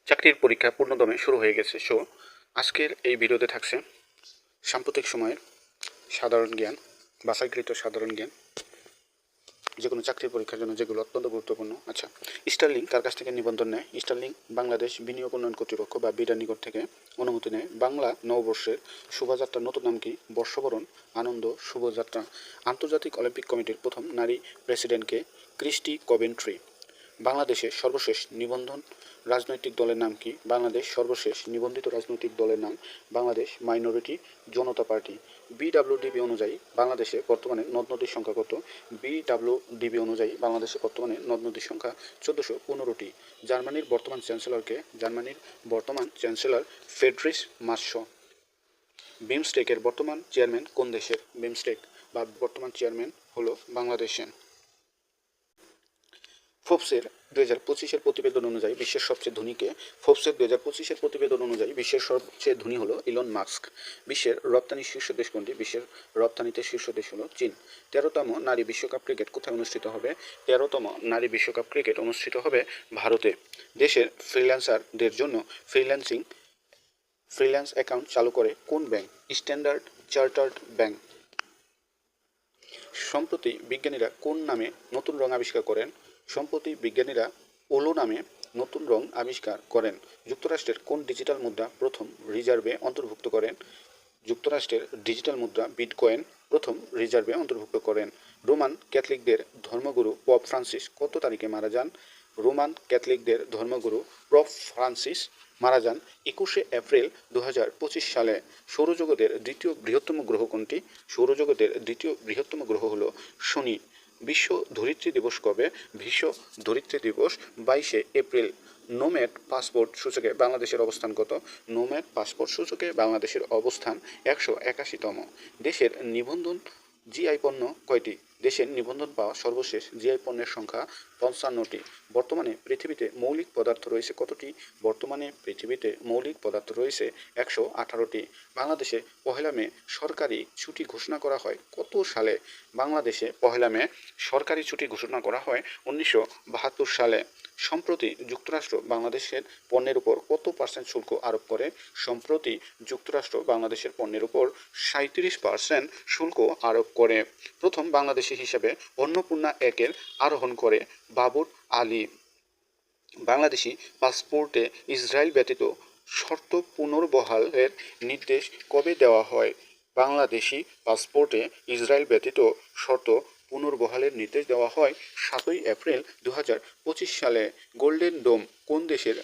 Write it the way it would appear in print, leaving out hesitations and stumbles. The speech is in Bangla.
চাকরির পরীক্ষা পূর্ণদমে শুরু হয়ে গেছে। সো আজকের এই ভিডিওতে থাকছে সাম্প্রতিক সময়ের সাধারণ জ্ঞান, বাছাইকৃত সাধারণ জ্ঞান, যে কোনো চাকরির পরীক্ষার জন্য যেগুলো অত্যন্ত গুরুত্বপূর্ণ। আচ্ছা, স্টারলিং কার কাছ থেকে নিবন্ধন নেয়? স্টারলিং বাংলাদেশ বিনিয়োগ উন্নয়ন কর্তৃপক্ষ বা বিডার নিকট থেকে অনুমতি নেয়। বাংলা নববর্ষের শোভাযাত্রার নতুন নাম কি? বর্ষবরণ, আনন্দ, শুভযাত্রা। আন্তর্জাতিক অলিম্পিক কমিটির প্রথম নারী প্রেসিডেন্টকে? Kirsty Coventry. বাংলাদেশের সর্বশেষ নিবন্ধন রাজনৈতিক দলের নাম কি? বাংলাদেশ সর্বশেষ নিবন্ধিত রাজনৈতিক দলের নাম বাংলাদেশ মাইনরিটি জনতা পার্টি। বিডাব্লিউডিবি অনুযায়ী বাংলাদেশে বর্তমানে নদ নদীর সংখ্যা কত? বিডাব্লিউডিবি অনুযায়ী বাংলাদেশে বর্তমানে নদ নদীর সংখ্যা 1415টি। জার্মানির বর্তমান চ্যান্সেলরকে? জার্মানির বর্তমান চ্যান্সেলর ফ্রেডরিশ মার্শ। বিমস্টেকের বর্তমান চেয়ারম্যান কোন দেশের? বিমস্টেক বা বর্তমান চেয়ারম্যান হলো বাংলাদেশের। ফোর্বসের 2025-এর প্রতিবেদন অনুযায়ী বিশ্বের সবচেয়ে ধনীকে? ফোর্বসের 2025-এর প্রতিবেদন অনুযায়ী বিশ্বের সবচেয়ে ধনী হলো ইলন মাস্ক। বিশ্বের রপ্তানি শীর্ষ দেশ কোনটি? বিশ্বের রপ্তানিতে শীর্ষ দেশ হলো চীন। 13তম নারী বিশ্বকাপ ক্রিকেট কোথায় অনুষ্ঠিত হবে? 13তম নারী বিশ্বকাপ ক্রিকেট অনুষ্ঠিত হবে ভারতে। দেশের ফ্রিল্যান্সারদের জন্য ফ্রিল্যান্স অ্যাকাউন্ট চালু করে কোন ব্যাংক? Standard chartered bank. সম্প্রতি বিজ্ঞানীরা কোন নামে নতুন রং আবিষ্কার করেন? সম্প্রতি বিজ্ঞানীরা ওলো নামে নতুন রং আবিষ্কার করেন। যুক্তরাষ্ট্রের কোন ডিজিটাল মুদ্রা প্রথম রিজার্ভে অন্তর্ভুক্ত করেন? যুক্তরাষ্ট্রের ডিজিটাল মুদ্রা বিটকয়েন প্রথম রিজার্ভে অন্তর্ভুক্ত করেন। রোমান ক্যাথলিকদের ধর্মগুরু পপ ফ্রান্সিস কত তারিখে মারা যান? রোমান ক্যাথলিকদের ধর্মগুরু পপ ফ্রান্সিস মারা যান 21শে এপ্রিল 2025 সালে। সৌরজগতের দ্বিতীয় বৃহত্তম গ্রহ কোনটি? সৌরজগতের দ্বিতীয় বৃহত্তম গ্রহ হলো শনি। বিশ্ব ধরিত্রী দিবস কবে? বিশ্ব ধরিত্রী দিবস 22শে এপ্রিল। নোম্যাড পাসপোর্ট সূচকে বাংলাদেশের অবস্থান কত? নোম্যাড পাসপোর্ট সূচকে বাংলাদেশের অবস্থান 181তম। দেশের নিবন্ধন জিআই পণ্য কয়টি? দেশের নিবন্ধন পাওয়া সর্বশেষ জিআই পণ্যের সংখ্যা 55টি। বর্তমানে পৃথিবীতে মৌলিক পদার্থ রয়েছে কতটি? বর্তমানে পৃথিবীতে মৌলিক পদার্থ রয়েছে 118টি। বাংলাদেশে পহেলা মে সরকারি ছুটি ঘোষণা করা হয় কত সালে? বাংলাদেশে পহেলা মে সরকারি ছুটি ঘোষণা করা হয় 1972 সালে। সম্প্রতি যুক্তরাষ্ট্র বাংলাদেশের পণ্যের উপর কত % শুল্ক আরোপ করে? সম্প্রতি যুক্তরাষ্ট্র বাংলাদেশের পণ্যের উপর 37% শুল্ক আরোপ করে। প্রথম বাংলাদেশি হিসেবে অন্নপূর্ণা একের আরোহণ করে বাবর আলী। বাংলাদেশি পাসপোর্টে ইসরায়েল ব্যতীত শর্ত পুনর্বহালের নির্দেশ কবে দেওয়া হয়? বাংলাদেশি পাসপোর্টে ইসরায়েল ব্যতীত শর্ত পুনর্বহালের নির্দেশ দেওয়া হয় 7ই এপ্রিল 2025 সালে। গোল্ডেন ডোম কোন দেশের